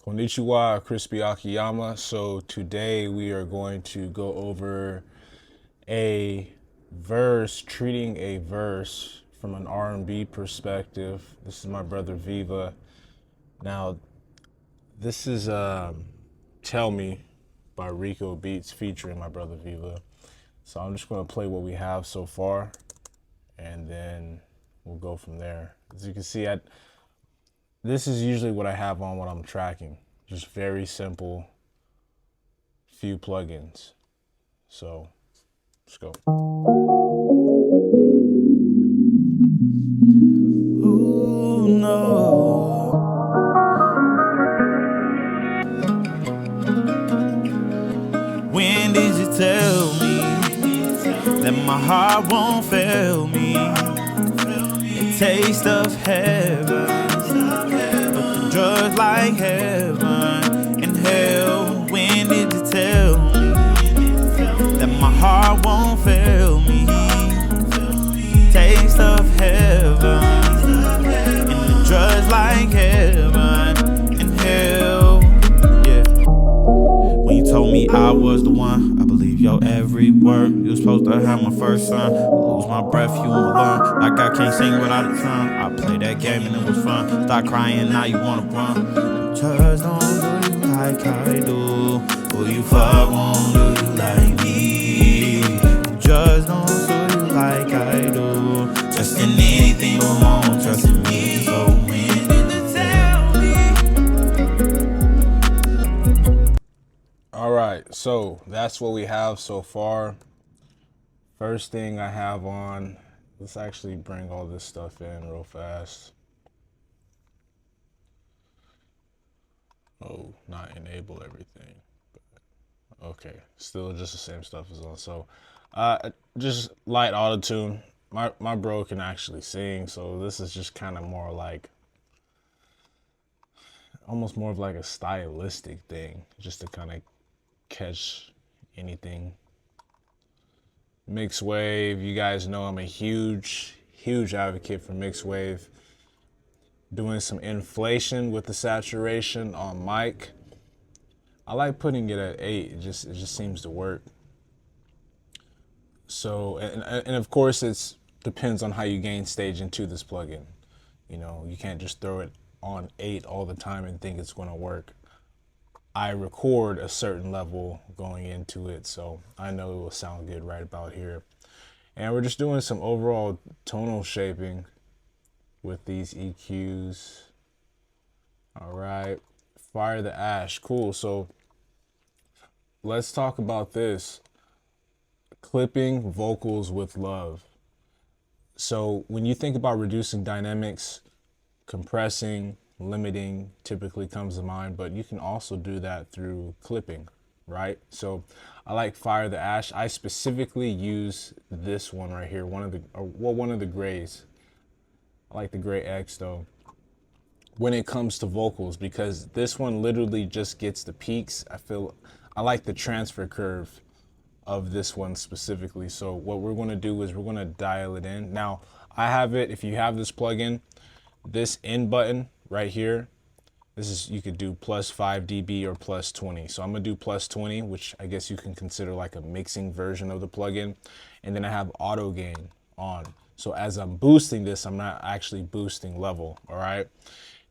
Konnichiwa, Crispy Akiyama. So today we are going to go over a verse, treating a verse from an R&B perspective. This is my brother Viva. Now, this is Tell Me by Rico Beats featuring my brother Viva. So I'm just going to play what we have so far, and then we'll go from there. As you can see, this is usually what I have on when I'm tracking. Just very simple, few plugins. So let's go. Ooh, no. When did you tell me that my heart won't fail me? The taste of heaven, but the drugs like heaven and hell. When did you tell me that my heart won't fail me? Taste of heaven and the drugs like heaven and hell. Yeah. When you told me I was the one, I believe your every word. You was supposed to have my first son. I lose my breath, you in my lung. Like I can't sing without a tongue. I played that game and it was fun. Start crying, now you wanna run. Just don't do you like I do. Who you fuck won't do you like me. Just don't do you like I do. Trust in anything but won't trust in me. So when did you tell me? All right, so that's what we have so far. First thing I have on, let's actually bring all this stuff in real fast. Oh, not enable everything. But okay, still just the same stuff as on. So just light auto-tune. My bro can actually sing, so this is just kind of more like, almost more of like a stylistic thing, just to kind of catch anything. Mixwave, you guys know I'm a huge advocate for Mixwave. Doing some inflation with the saturation on mic. I like putting it at 8. It just seems to work. So, and of course it depends on how you gain stage into this plugin. You know, you can't just throw it on 8 all the time and think it's going to work. I record a certain level going into it, so I know it will sound good right about here. And we're just doing some overall tonal shaping with these EQs. All right, Fire the Ash, cool. So let's talk about this. Clipping vocals with love. So when you think about reducing dynamics, compressing, limiting typically comes to mind, but you can also do that through clipping, right? So I like Fire the Ash. I specifically use this one right here, one of the grays. I like the gray X though, when it comes to vocals, because this one literally just gets the peaks. I like the transfer curve of this one specifically. So what we're going to do is we're going to dial it in. Now I have it, if you have this plugin, this in button right here, this is, you could do plus 5 dB or plus 20. So I'm gonna do plus 20, which I guess you can consider like a mixing version of the plugin. And then I have auto gain on. So as I'm boosting this, I'm not actually boosting level, all right?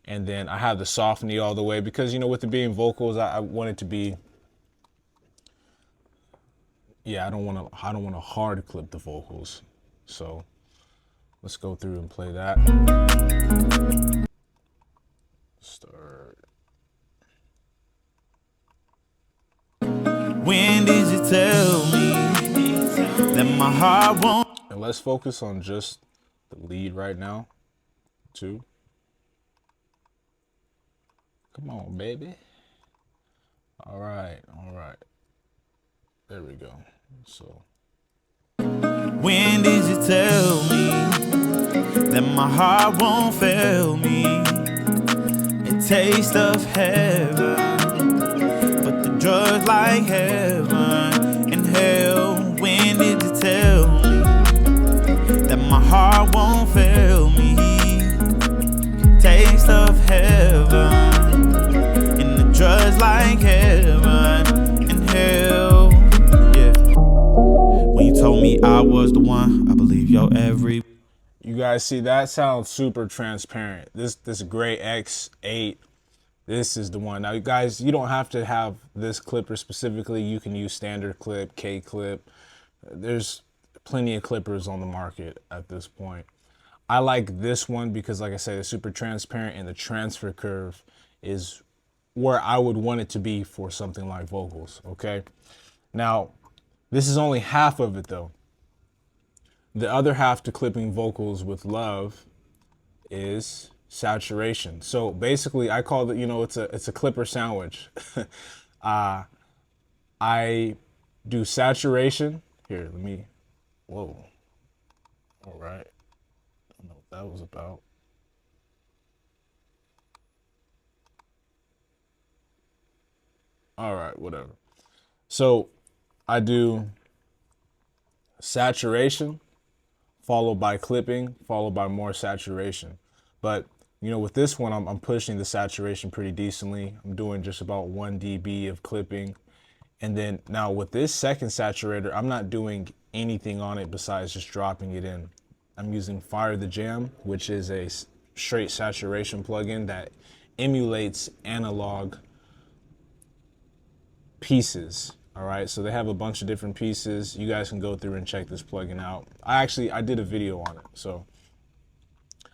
And then I have the softney all the way because, you know, with it being vocals, I want it to be, yeah, I don't want to hard clip the vocals. So let's go through and play that. Start. When did you tell me that my heart won't? And let's focus on just the lead right now. 2. Come on, baby. All right. There we go. So. When did you tell me that my heart won't fail me? A taste of heaven, but the drugs like heaven and hell. When did you tell me that my heart won't fail me? Taste of heaven and the like heaven and hell. Yeah. When you told me I was the one, I believe your every. You guys see that sounds super transparent. This gray X8, this is the one. Now you guys, you don't have to have this clipper specifically. You can use standard clip, K clip. There's plenty of clippers on the market at this point. I like this one because, like I said, it's super transparent and the transfer curve is where I would want it to be for something like vocals, okay? Now, this is only half of it though. The other half to clipping vocals with love is saturation. So basically, I call it, you know, it's a clipper sandwich. I do saturation. Here, let me, whoa. All right. I don't know what that was about. All right, whatever. So I do saturation, followed by clipping, followed by more saturation. But, you know, with this one, I'm pushing the saturation pretty decently. I'm doing just about 1 dB of clipping. And then now with this second saturator, I'm not doing anything on it besides just dropping it in. I'm using Fire the Jam, which is a straight saturation plugin that emulates analog pieces. All right, so they have a bunch of different pieces. You guys can go through and check this plugin out. I did a video on it, so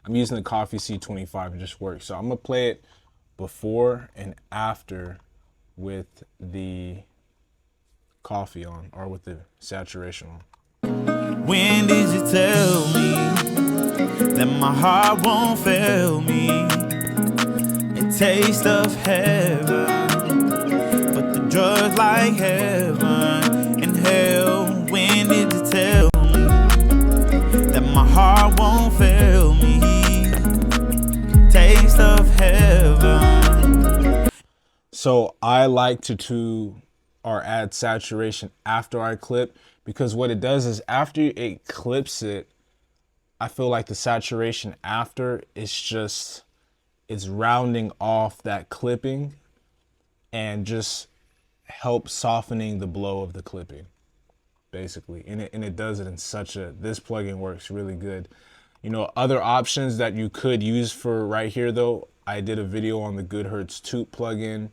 I'm using the Coffee C25. It just works. So I'm gonna play it before and after with the coffee on, or with the saturation on. When did you tell me that my heart won't fail me? A taste of heaven. Drugs like heaven and hell. When did you tell me that my heart won't fail me? Taste of heaven. So I like to add saturation after I clip, because what it does is after it clips it, I feel like the saturation after it's rounding off that clipping and just help softening the blow of the clipping, basically. And it does it in this plugin works really good. You know, other options that you could use for right here though, I did a video on the Goodhertz Toot plugin.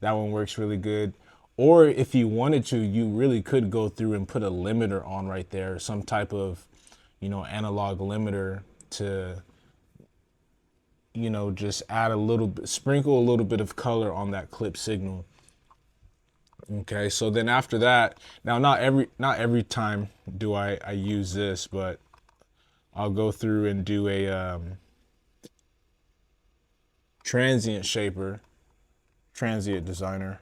That one works really good. Or if you wanted to, you really could go through and put a limiter on right there, some type of, you know, analog limiter to, you know, just add a little bit, sprinkle a little bit of color on that clip signal. Okay, so then after that, now not every time do I use this, but I'll go through and do a Transiet Shaper, Transiet Designer.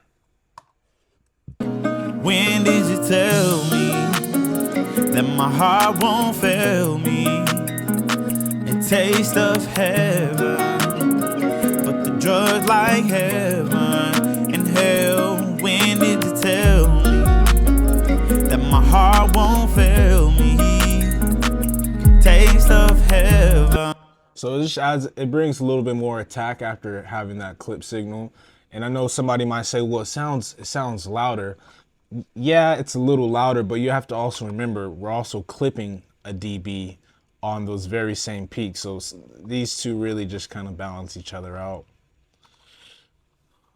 When did you tell me that my heart won't fail me? A taste of heaven, but the drugs like heaven and hell. When did you tell me that my heart won't fail me? Taste of heaven. So it just it brings a little bit more attack after having that clip signal. And I know somebody might say, well, it sounds louder. Yeah, it's a little louder, but you have to also remember we're also clipping a dB on those very same peaks. So these two really just kind of balance each other out.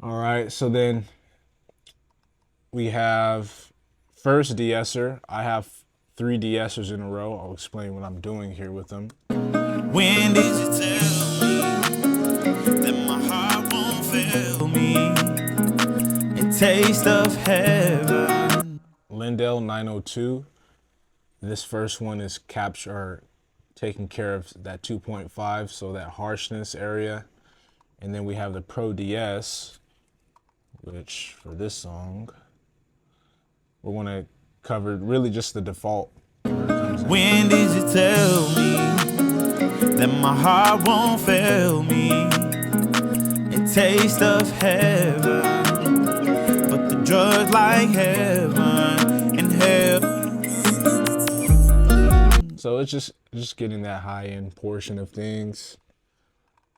All right, so then we have first DeEsser. I have 3 DeEssers in a row. I'll explain what I'm doing here with them. When did you tell me that my heart won't fail me? A taste of heaven. Lindell 902. This first one is taking care of that 2.5, so that harshness area. And then we have the Pro DS, which for this song, we're going to cover really just the default. When did you tell me that my heart won't fail me? A taste of heaven, but the drugs like heaven and hell. So it's just getting that high end portion of things.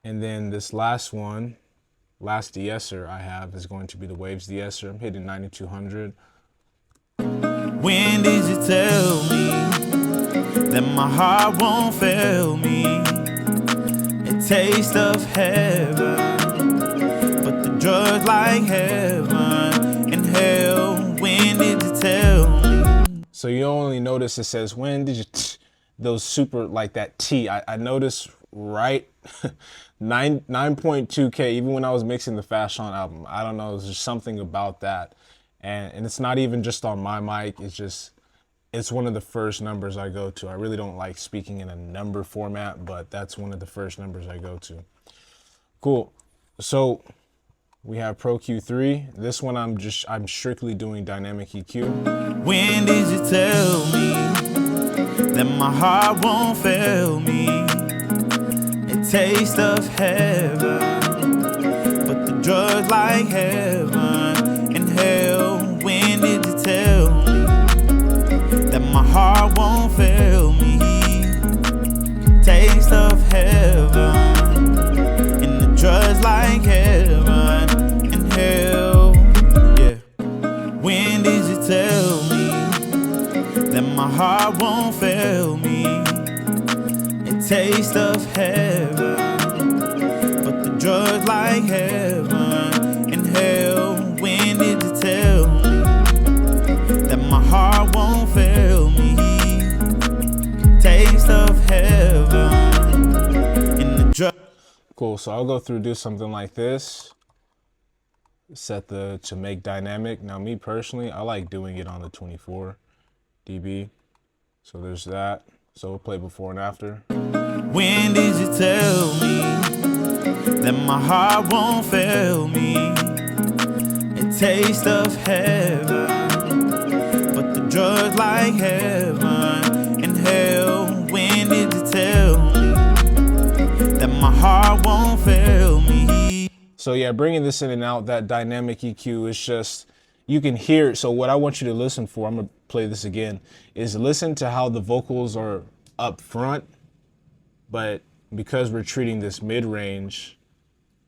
And then this last one last DeEsser I have is going to be the Waves DeEsser. I'm hitting 9200. When did you tell me that my heart won't fail me? A taste of heaven, but the drugs like heaven and hell. When did you tell me? So you only notice it says, when did you, those super, like that T. I noticed right 9.2K, even when I was mixing the Fast Sean album. I don't know, there's just something about that. And it's not even just on my mic, it's one of the first numbers I go to. I really don't like speaking in a number format, but that's one of the first numbers I go to. Cool. So we have Pro Q3. This one I'm strictly doing dynamic EQ. When did you tell me that my heart won't fail me? A taste of heaven, but the drugs like heaven and hell. When did you tell me that my heart won't fail me? Taste of heaven and the drugs like heaven and hell. Yeah. When did you tell me that my heart won't fail me? A taste of heaven, but the drugs like heaven and hell. When did you tell me that my heart won't fail me? Taste of heaven in the drug. Cool, so I'll go through, do something like this. Set to make dynamic. Now me personally, I like doing it on the 24 dB. So there's that. So we'll play before and after. When did you tell me that my heart won't fail me? A taste of heaven, but the drugs like heaven and hell. When did you tell me that my heart won't fail me? So yeah, bringing this in and out, that dynamic EQ is just, you can hear it. So what I want you to listen for, I'm gonna play this again, is listen to how the vocals are up front, but because we're treating this mid-range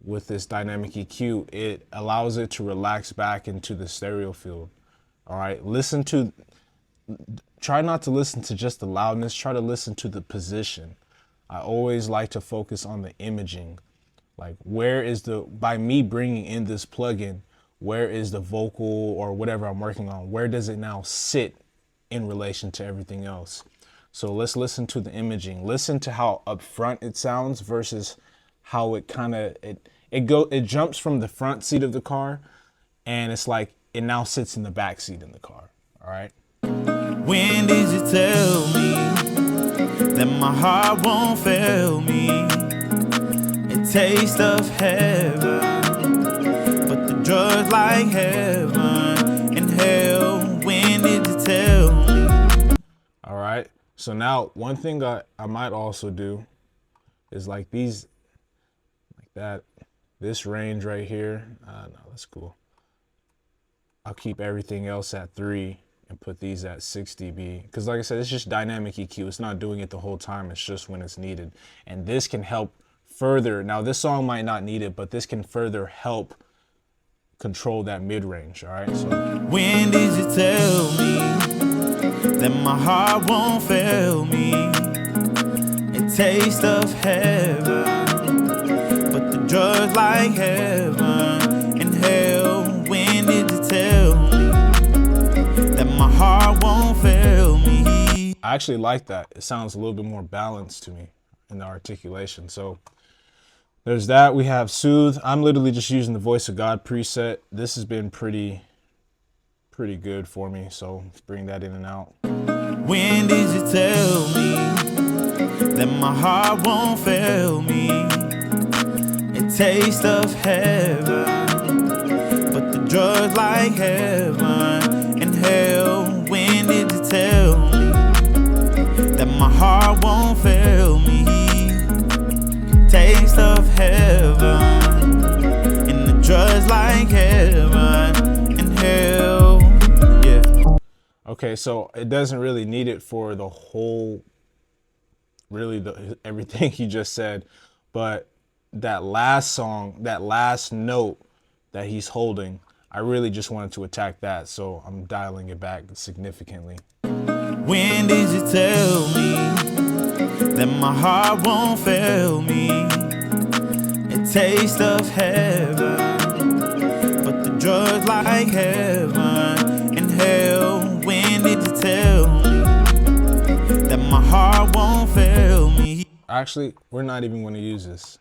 with this dynamic EQ, it allows it to relax back into the stereo field. All right, try not to listen to just the loudness, try to listen to the position. I always like to focus on the imaging. Like, where is by me bringing in this plugin, where is the vocal or whatever I'm working on, where does it now sit in relation to everything else? So let's listen to the imaging. Listen to how upfront it sounds versus how it kind of, it jumps from the front seat of the car and it's like it now sits in the back seat in the car. All right. When did you tell me that my heart won't fail me? A taste of heaven, but the drugs like heaven and hell. When did you tell me? All right. So now one thing I might also do is like these, like that, this range right here. No, that's cool. I'll keep everything else at 3 and put these at 6 dB. Because like I said, it's just dynamic EQ. It's not doing it the whole time. It's just when it's needed. And this can help further. Now this song might not need it, but this can further help control that mid-range. All right. So when did you tell me that my heart won't fail me? A taste of heaven, but the drugs like heaven and hell. When did you tell me that my heart won't fail me? I actually like that. It sounds a little bit more balanced to me in the articulation. So there's that. We have Soothe. I'm literally just using the Voice of God preset. This has been pretty good for me. So let's bring that in and out. When did you tell me that my heart won't fail me? A taste of heaven, but the drugs like heaven and hell. When did you tell me that my heart won't fail me? Taste of heaven and the drugs like heaven and hell. Yeah. Okay, so it doesn't really need it for the whole, really everything he just said, but that last song, that last note that he's holding, I really just wanted to attack that, so I'm dialing it back significantly. When did you tell me that my heart won't fail me? A taste of heaven, but the drugs like heaven and hell. When did you tell me that my heart won't fail me? Actually, we're not even going to use this.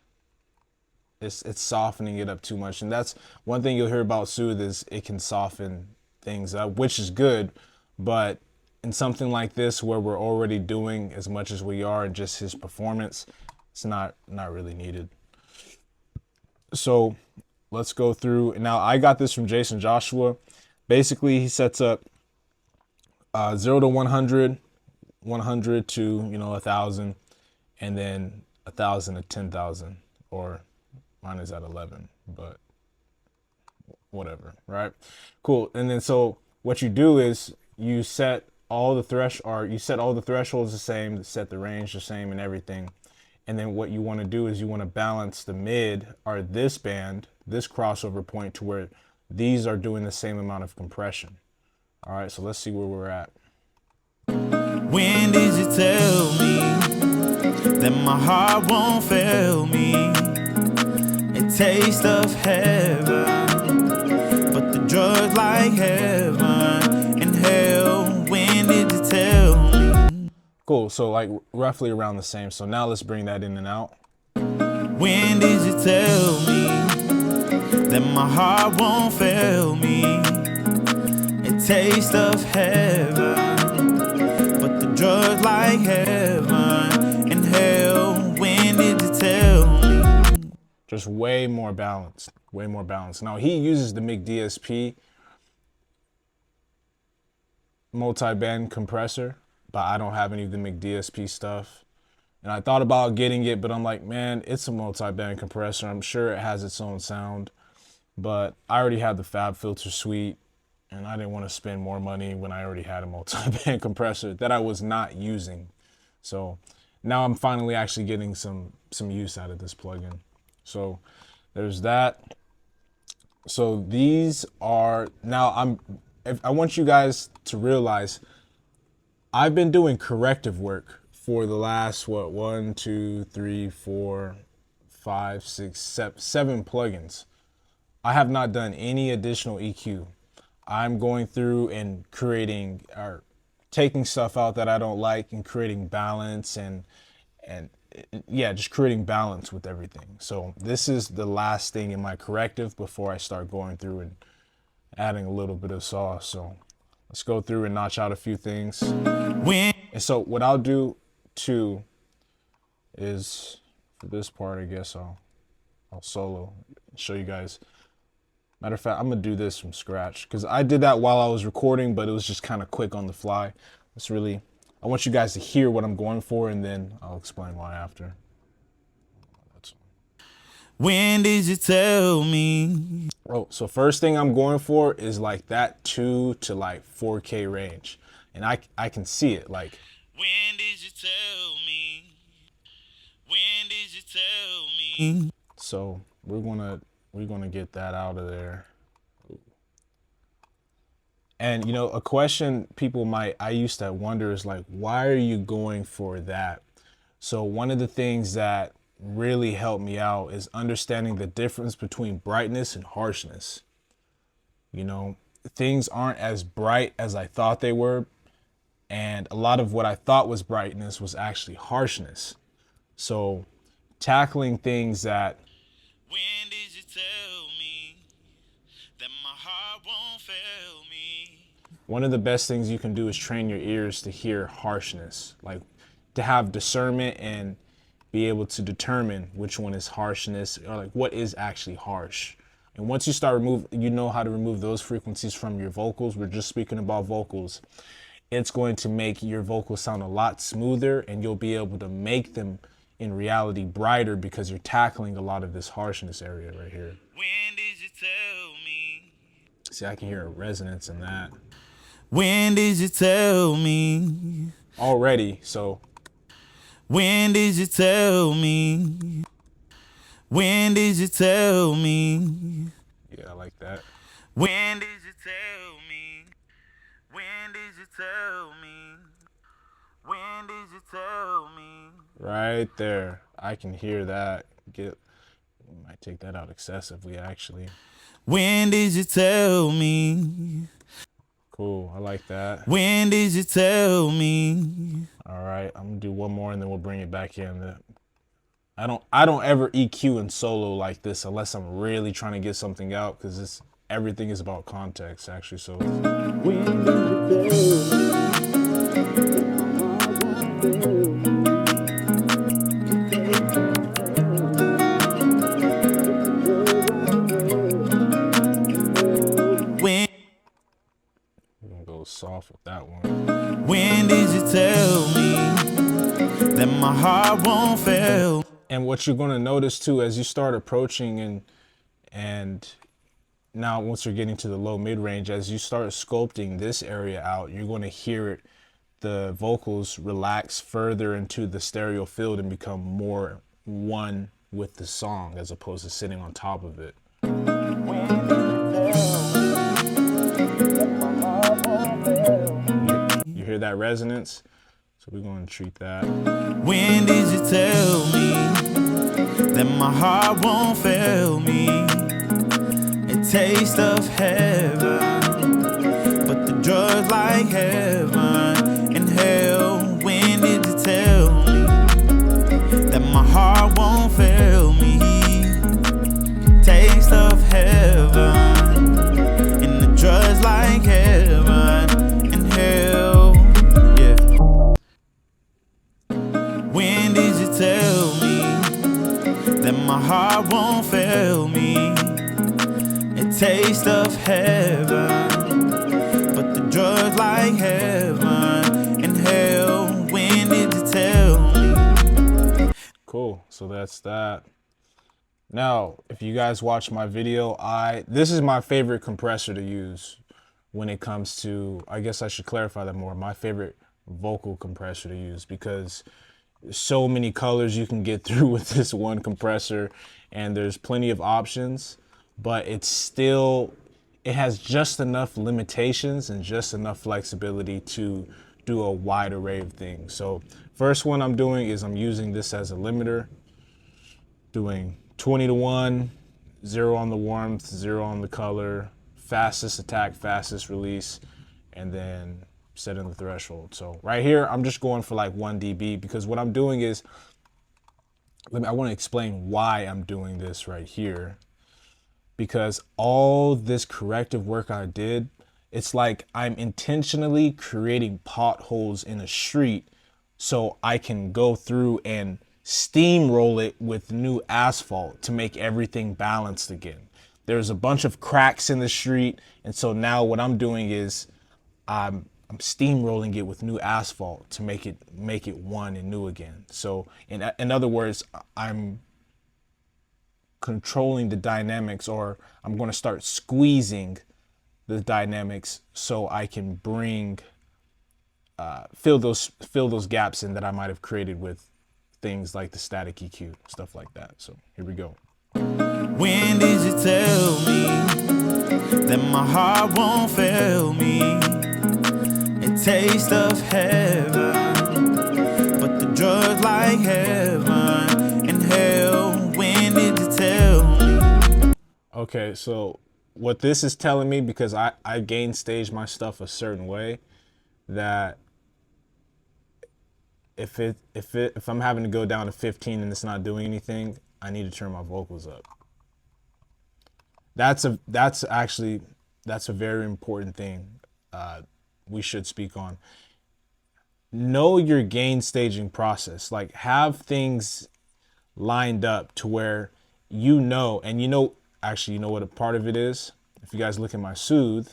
It's softening it up too much, and that's one thing you'll hear about Soothe is it can soften things up, which is good, but in something like this where we're already doing as much as we are and just his performance, it's not really needed. So let's go through. Now I got this from Jason Joshua. Basically, he sets up 0 to 100, 100 to 1,000, and then 1,000 to 10,000, or mine is at 11, but whatever, right? Cool. And then so what you do is you set all the thresholds the same, set the range the same and everything. And then what you want to do is you want to balance the mid, or this band, this crossover point, to where these are doing the same amount of compression. All right, so let's see where we're at. When did you tell me that my heart won't fail me? A taste of heaven, but the drugs like heaven and hell. When did you tell me? Cool, so like roughly around the same. So now let's bring that in and out. When did you tell me that my heart won't fail me? A taste of heaven, but the drugs like heaven and hell. When did you tell me? Just way more balanced, way more balanced. Now he uses the DSP multi-band compressor, but I don't have any of the DSP stuff. And I thought about getting it, but I'm like, man, it's a multi-band compressor. I'm sure it has its own sound, but I already had the Fab Filter suite, and I didn't want to spend more money when I already had a multi-band compressor that I was not using. So now I'm finally actually getting some use out of this plugin. So there's that. So these are, now I want you guys to realize I've been doing corrective work for the last, 1, 2, 3, 4, 5, 6, 7 plugins. I have not done any additional EQ. I'm going through and creating, or taking stuff out that I don't like, and creating balance and yeah, just creating balance with everything. So this is the last thing in my corrective before I start going through and adding a little bit of sauce. So let's go through and notch out a few things. And so what I'll do too is, for this part, I guess I'll solo, show you guys. Matter of fact, I'm gonna do this from scratch because I did that while I was recording, but it was just kind of quick on the fly. It's really, I want you guys to hear what I'm going for, and then I'll explain why after. When did you tell me? Oh, so first thing I'm going for is like that 2 to like 4K range. And I can see it like. When did you tell me? When did you tell me? So we're gonna get that out of there. And you know, a question people I used to wonder is like, why are you going for that? So one of the things that really helped me out is understanding the difference between brightness and harshness. You know, things aren't as bright as I thought they were, and a lot of what I thought was brightness was actually harshness. So tackling things that, when did you tell me that my heart won't fail me? one of the best things you can do is train your ears to hear harshness, like to have discernment and be able to determine which one is harshness, or like what is actually harsh. And once you start you know how to remove those frequencies from your vocals. We're just speaking about vocals. It's going to make your vocals sound a lot smoother, and you'll be able to make them in reality brighter because you're tackling a lot of this harshness area right here. When did you tell me? See, I can hear a resonance in that. When did you tell me? Already, so. When did you tell me? When did you tell me? Yeah, I like that. When did you tell me? When did you tell me? When did you tell me? Right there. I can hear that. We might take that out excessively, actually. When did you tell me? Cool, I like that. When did you tell me? All right, I'm gonna do one more and then we'll bring it back in. I don't ever EQ in solo like this unless I'm really trying to get something out, because everything is about context, actually. So when did you When we're gonna go soft with that one. When did you tell me that my heart won't fail? And what you're gonna notice too, as you start approaching and now once you're getting to the low mid range, as you start sculpting this area out, you're gonna hear it, the vocals relax further into the stereo field and become more one with the song as opposed to sitting on top of it. You hear that resonance? So we're going to treat that. When did you tell me that my heart won't fail me? A taste of heaven, but the drug's like heaven and hell. When did you tell me that my heart won't fail me? Taste of heaven and the drug's like heaven and hell. Yeah. When did you tell me that my heart won't fail me? A taste of heaven, but the drug's like heaven and hell. When did you tell me? Cool, so that's that. Now, if you guys watch my video, this is my favorite compressor to use when it comes to, I guess I should clarify that more, my favorite vocal compressor to use, because there's so many colors you can get through with this one compressor, and there's plenty of options, but it has just enough limitations and just enough flexibility to do a wide array of things. So first one I'm doing is I'm using this as a limiter, doing 20 to 1, 0 on the warmth, 0 on the color, fastest attack, fastest release, and then setting the threshold. So right here, I'm just going for like 1 dB, because what I'm doing is, I want to explain why I'm doing this right here, because all this corrective work I did, it's like I'm intentionally creating potholes in a street so I can go through and steamroll it with new asphalt to make everything balanced again. There's a bunch of cracks in the street, and so now what I'm doing is I'm steamrolling it with new asphalt to make it one and new again. So in other words, I'm controlling the dynamics, or I'm going to start squeezing the dynamics so I can bring fill those gaps in that I might have created with things like the static EQ, stuff like that. So here we go. When did you tell me that my heart won't fail me? A taste of heaven, but the drug's like heaven and hell. When did you tell me? Okay, so what this is telling me, because I gain stage my stuff a certain way, that if I'm having to go down to 15 and it's not doing anything, I need to turn my vocals up. That's a very important thing we should speak on. Know your gain staging process. Like, have things lined up to where you know, and actually, you know what a part of it is? If you guys look at my Soothe,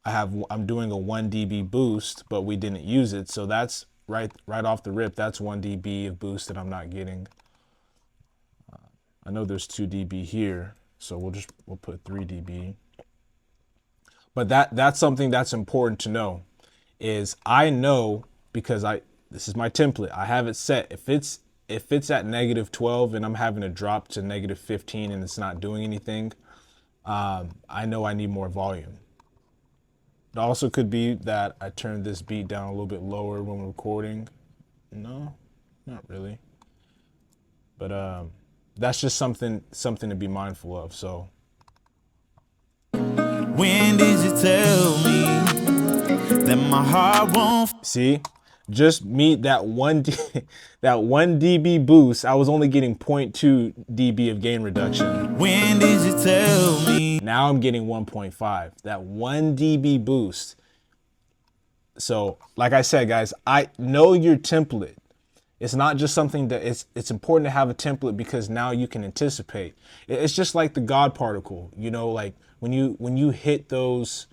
I'm doing a 1 dB boost, but we didn't use it. So that's right off the rip, that's 1 dB of boost that I'm not getting. I know there's 2 dB here, so we'll put 3 dB. But that's something that's important to know, is I know, because this is my template. I have it set. If if it's at -12 and I'm having to drop to -15 and it's not doing anything, I know I need more volume. It also could be that I turned this beat down a little bit lower when recording. No, not really. But that's just something to be mindful of. So when did you tell me that my heart won't? See, just meet that one dB boost. I was only getting 0.2 dB of gain reduction. When did you tell me? Now I'm getting 1.5. That 1 dB boost. So, like I said, guys, I know your template. It's not just something that it's important to have a template because now you can anticipate. It's just like the God particle, you know, like when you hit those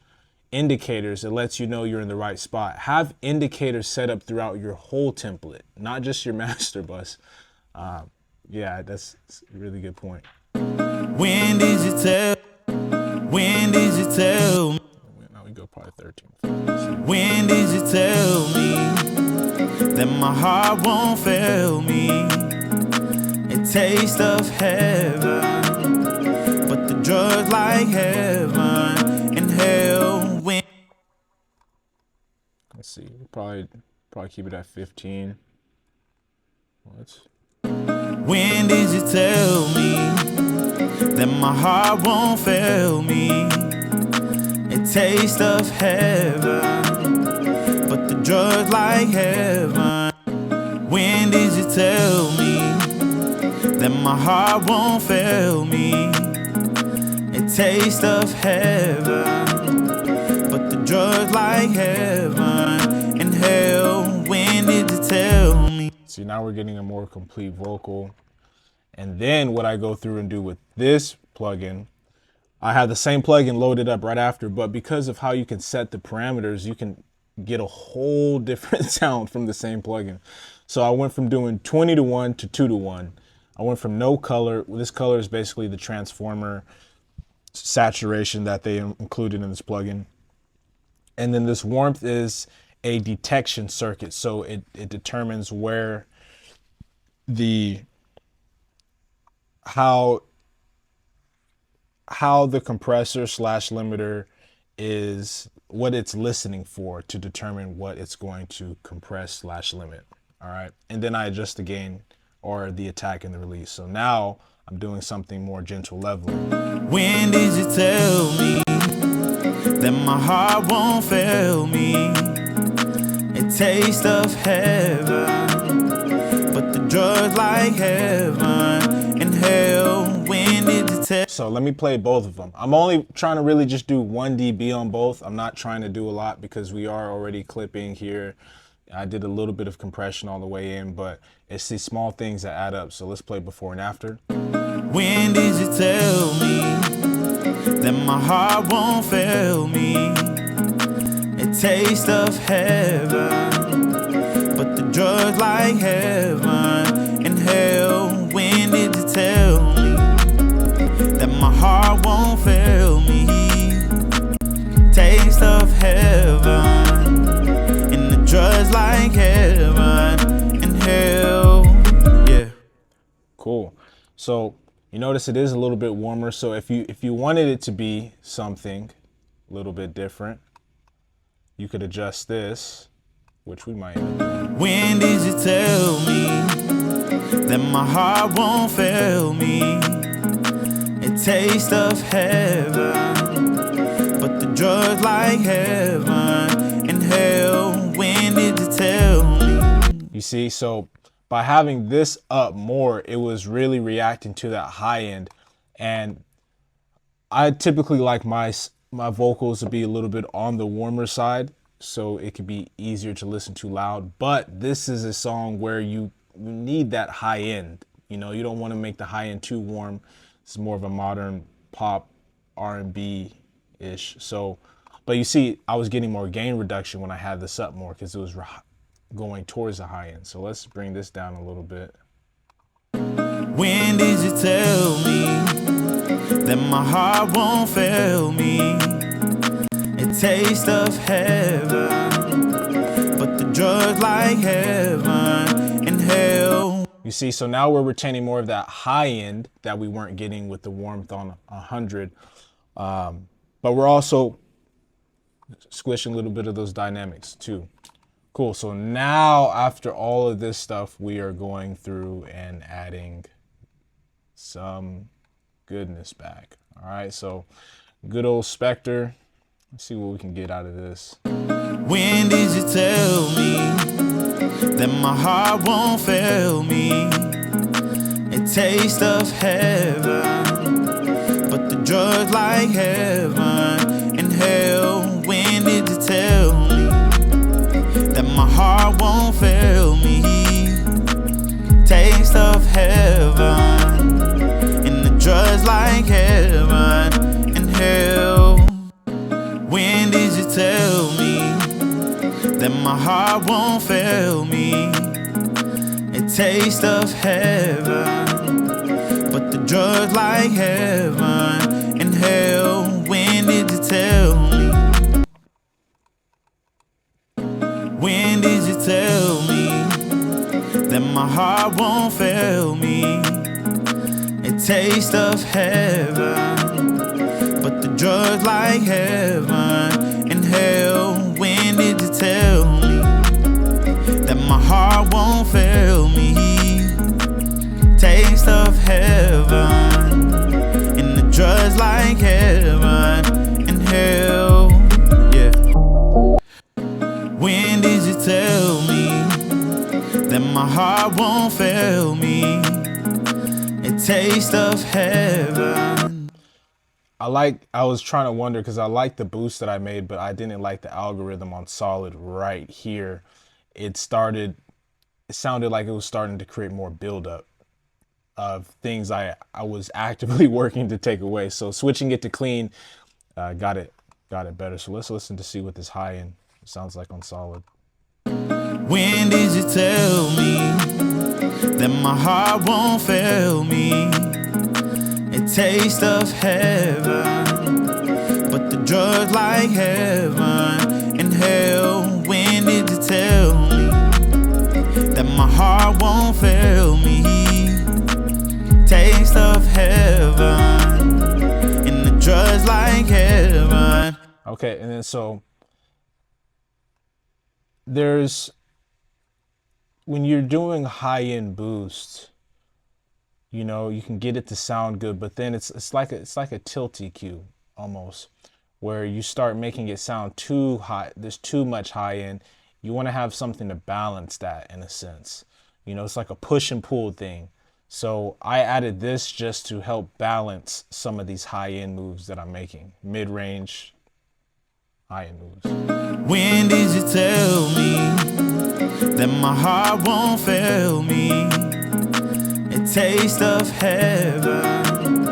indicators, it lets you know you're in the right spot. Have indicators set up throughout your whole template, not just your master bus. Yeah, that's a really good point. When did you tell? When did you tell me? Now we go probably 13. When did you tell me that my heart won't fail me? A taste of heaven, but the drugs like heaven and hell. When let's see, we'll probably keep it at 15. What? When did you tell me that my heart won't fail me? A taste of heaven, but the drugs like heaven. When did you tell me that my heart won't fail me? A taste of heaven, but the drugs like heaven and hell. When did you tell me? See, now we're getting a more complete vocal. And then what I go through and do with this plugin, I have the same plugin loaded up right after, but because of how you can set the parameters, you can get a whole different sound from the same plugin. So I went from doing 20:1 to 2:1. I went from no color. This color is basically the transformer saturation that they included in this plugin. And then this warmth is a detection circuit. So it determines where how the compressor / limiter is, what it's listening for to determine what it's going to compress / limit. All right. And then I adjust the gain or the attack and the release. So now I'm doing something more gentle leveling. When did you tell me that my heart won't fail me? A taste of heaven, but the drugs like heaven and hell. When did you tell? So let me play both of them. I'm only trying to really just do 1 dB on both. I'm not trying to do a lot because we are already clipping here. I did a little bit of compression all the way in, but it's these small things that add up. So let's play before and after. When did you tell me that my heart won't fail me? A taste of heaven, but the drugs like heaven and hell. When did you tell me that my heart won't fail me? Taste of heaven and the drugs like heaven and hell. Yeah. Cool. So you notice it is a little bit warmer. So if you wanted it to be something a little bit different, you could adjust this, which we might end up doing. When did you tell me that my heart won't fail me? A taste of heaven, but the drugs like heaven and hell. When did you tell me? You see, so by having this up more, it was really reacting to that high end. And I typically like my vocals to be a little bit on the warmer side, so it could be easier to listen to loud. But this is a song where you need that high end. You know, you don't want to make the high end too warm. It's more of a modern pop R&B-ish. So, but you see, I was getting more gain reduction when I had this up more because it was going towards the high end. So let's bring this down a little bit. When did you tell me that my heart won't fail me? A taste of heaven, but the drugs like heaven and hell. You see, so now we're retaining more of that high end that we weren't getting with the warmth on 100. But we're also squishing a little bit of those dynamics too. Cool, so now after all of this stuff, we are going through and adding some goodness back. All right, so good old Spectre. Let's see what we can get out of this. When did you tell me that my heart won't fail me? A taste of heaven, but the drug like heaven and hell. When did you tell me that my heart won't fail me? Taste of heaven and the drugs like heaven and hell. When did you tell me that my heart won't fail me? A taste of heaven, but the drugs like heaven and hell. When did you tell me? When did you tell me that my heart won't fail me? A taste of heaven, but the drugs like heaven and hell. When did you tell me that my heart won't fail me? Taste of heaven and the drugs like heaven and hell. Yeah. When did you tell me that my heart won't fail me? A taste of heaven. I was trying to wonder because I like the boost that I made, but I didn't like the algorithm on solid right here. It sounded like it was starting to create more buildup of things I was actively working to take away. So switching it to clean got it better. So let's listen to see what this high end sounds like on solid. When did you tell me that my heart won't fail me? A taste of heaven, but the drugs like heaven and hell. When did you tell me that my heart won't fail me? Taste of heaven and the drugs like heaven. Okay, and then so there's, when you're doing high-end boosts, you know, you can get it to sound good, but then it's like a tilt EQ almost, where you start making it sound too high. There's too much high end. You want to have something to balance that in a sense. You know, it's like a push and pull thing. So I added this just to help balance some of these high end moves that I'm making, mid range, high end moves. When did you tell me that my heart won't fail me? A taste of heaven,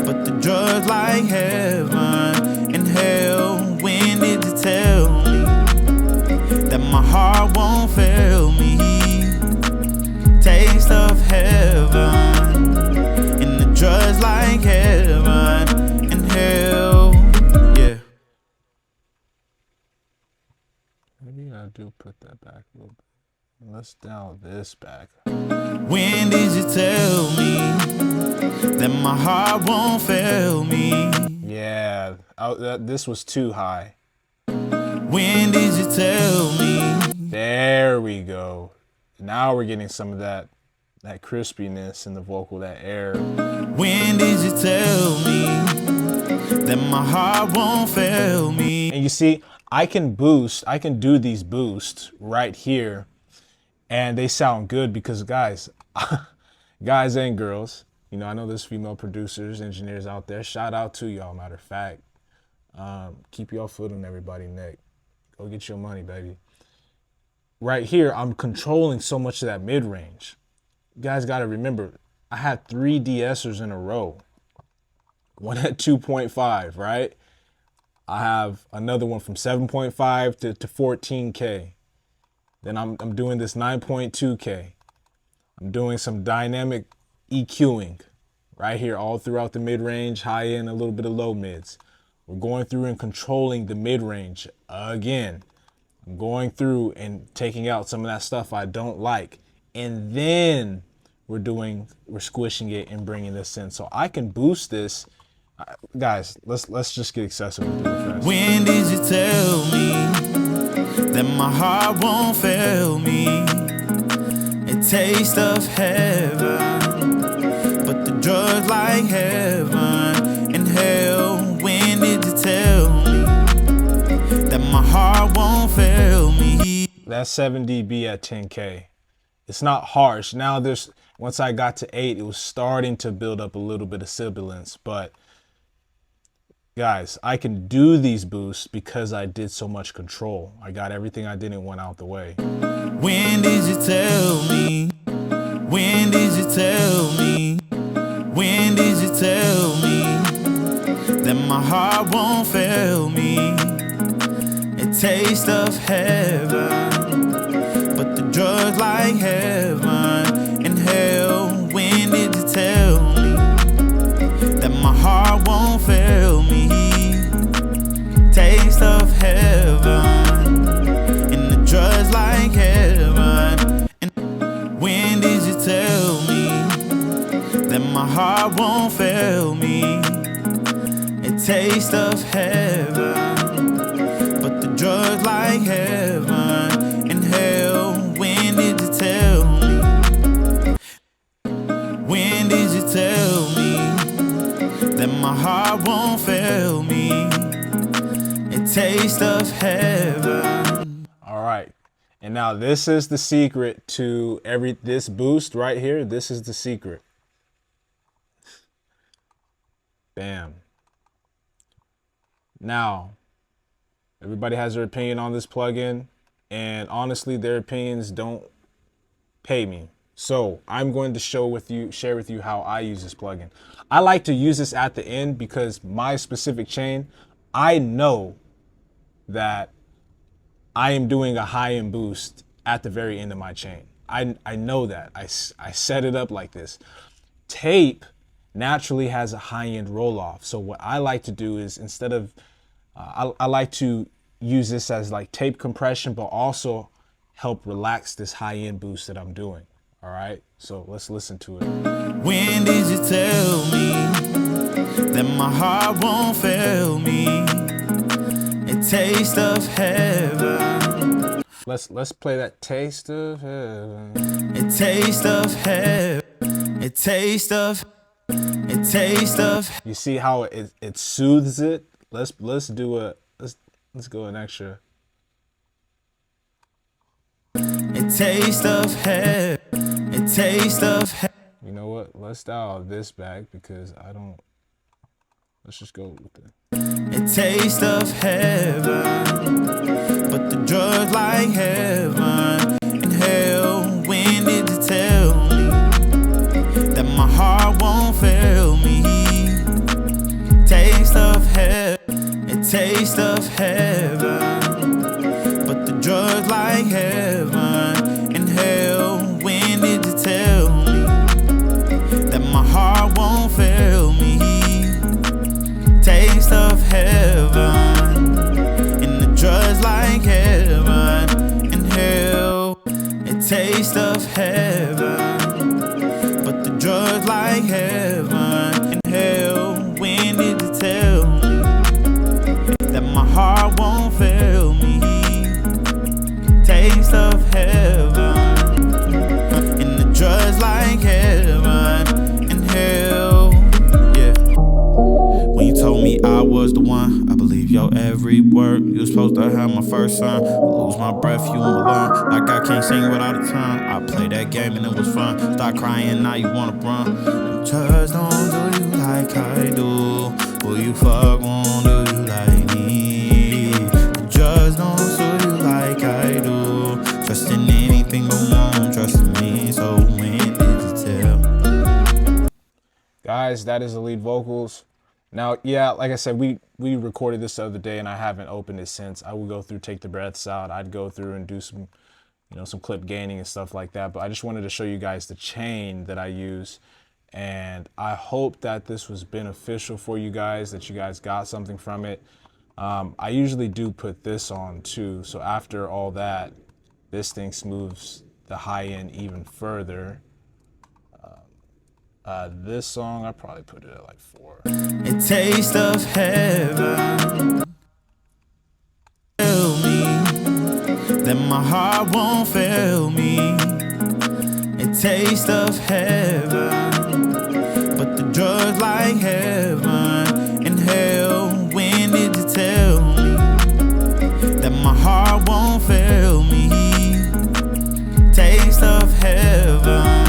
but the drugs like heaven and hell. When did you tell me that my heart won't fail me? Taste of heaven and the drugs like heaven and hell. Yeah. Maybe I do put that back a little bit. Let's dial this back. When did you tell me that my heart won't fail me? Yeah, this was too high. When did you tell me? There we go. Now we're getting some of that crispiness in the vocal, that air. When did you tell me that my heart won't fail me? And you see, I can do these boosts right here, and they sound good because guys and girls, you know, I know there's female producers, engineers out there. Shout out to y'all, matter of fact. Keep y'all foot on everybody's neck. Go get your money, baby. Right here, I'm controlling so much of that mid-range. You guys got to remember, I had 3 DeEssers in a row. One at 2.5, right? I have another one from 7.5 to 14K. Then I'm doing this 9.2K. I'm doing some dynamic EQing right here all throughout the mid-range, high end, a little bit of low mids. We're going through and controlling the mid-range again. I'm going through and taking out some of that stuff I don't like. And then we're squishing it and bringing this in. So I can boost this. Guys, let's just get excessive with it fast. When did you tell me that my heart won't fail me? A taste of heaven, but the drug's like heaven and hell. When did you tell me that my heart won't fail me? That's 7 dB at 10K. It's not harsh. Now once I got to 8, it was starting to build up a little bit of sibilance, but guys, I can do these boosts because I did so much control. I got everything I didn't want out the way. When did you tell me? When did you tell me? When did you tell me that my heart won't fail me? A taste of heaven, but the drug's like heaven and hell. When did you tell me that my heart won't fail me? Taste of heaven and the drug's like heaven. And when did you tell me that my heart won't fail me? A taste of heaven, but the drug's like heaven and hell. When did you tell me? When did you tell me that my heart won't fail me? A taste of heaven. All right. And now this is the secret to this boost right here. This is the secret. Bam. Now, everybody has their opinion on this plugin, and honestly, their opinions don't pay me. So I'm going to share with you how I use this plugin. I like to use this at the end because my specific chain, I know that I am doing a high-end boost at the very end of my chain. I know that. I set it up like this. Tape naturally has a high-end roll-off. So what I like to do is instead of, I like to use this as like tape compression, but also help relax this high-end boost that I'm doing. All right, so let's listen to it. When did you tell me that my heart won't fail me? A taste of heaven. Let's play that taste of heaven. A taste of heaven. A taste of. A taste of. You see how it soothes it? Let's go an extra. A taste of heaven. A taste of heaven. You know what? Let's dial this back because let's just go with it. A taste of heaven, but the drug's like heaven and hell. When did you tell me that my heart won't fail me? Taste of heaven, a taste of heaven, but the drug's like heaven and hell. When did you tell me that my heart won't fail me? Taste of heaven and the drugs like heaven and hell. A taste of heaven, but the drugs like heaven and hell. When did you tell me that my heart won't fail me? Taste of heaven and the drugs like heaven and hell. Yeah. When you told me I was the one, I believe your every word. You was supposed to have my first son. Lose my breath, you alone. Like I can't sing without a tongue. I played that game and it was fun. Start crying, now you wanna run. Them drugs don't do you like I do. Will you fuck, won't do you like me? The drugs don't suit you like I do. Trust in anything but won't trust in me. So when did you tell? Guys, that is the lead vocals. Now, yeah, like I said, we recorded this the other day and I haven't opened it since. I would go through, take the breaths out. I'd go through and do some, some clip gaining and stuff like that. But I just wanted to show you guys the chain that I use. And I hope that this was beneficial for you guys, that you guys got something from it. I usually do put this on too. So after all that, this thing smooths the high end even further. This song, I probably put it at like 4. A taste of heaven. Tell me that my heart won't fail me. A taste of heaven, but the drugs like heaven and hell. When did you tell me that my heart won't fail me? Taste of heaven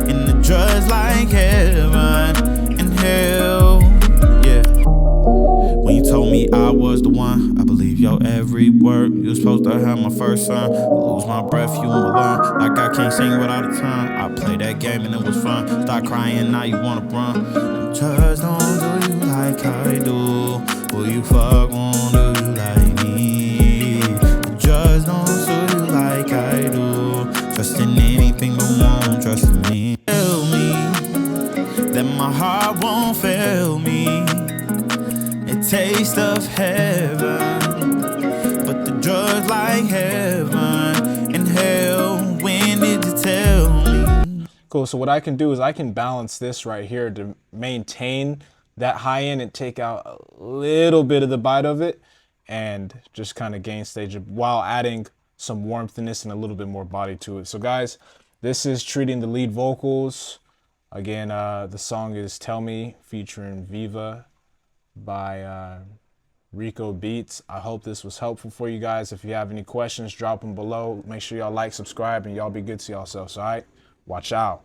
and the drugs like heaven and hell. Yeah. When you told me I was the one, I believe your every word. You was supposed to have my first son. I lose my breath, you alone. Like I can't sing without a tongue. I played that game and it was fun. Start crying, now you wanna run. Them drugs don't do you like I do. Will you fuck won't do you like me? The drugs don't do you like I do. Trust in anything but won't trust in me. Tell me that my heart won't fail me. A taste of heaven, but the drugs like heaven and hell. When did you tell me? Cool, so what I can do is I can balance this right here to maintain that high end and take out a little bit of the bite of it and just kind of gain stage while adding some warmthness and a little bit more body to it. So guys, this is Treating the lead vocals. Again, the song is Tell Me featuring Viva by Rico Beats. I hope this was helpful for you guys. If you have any questions, drop them below. Make sure y'all like, subscribe, and y'all be good to yourselves, all right? Watch out.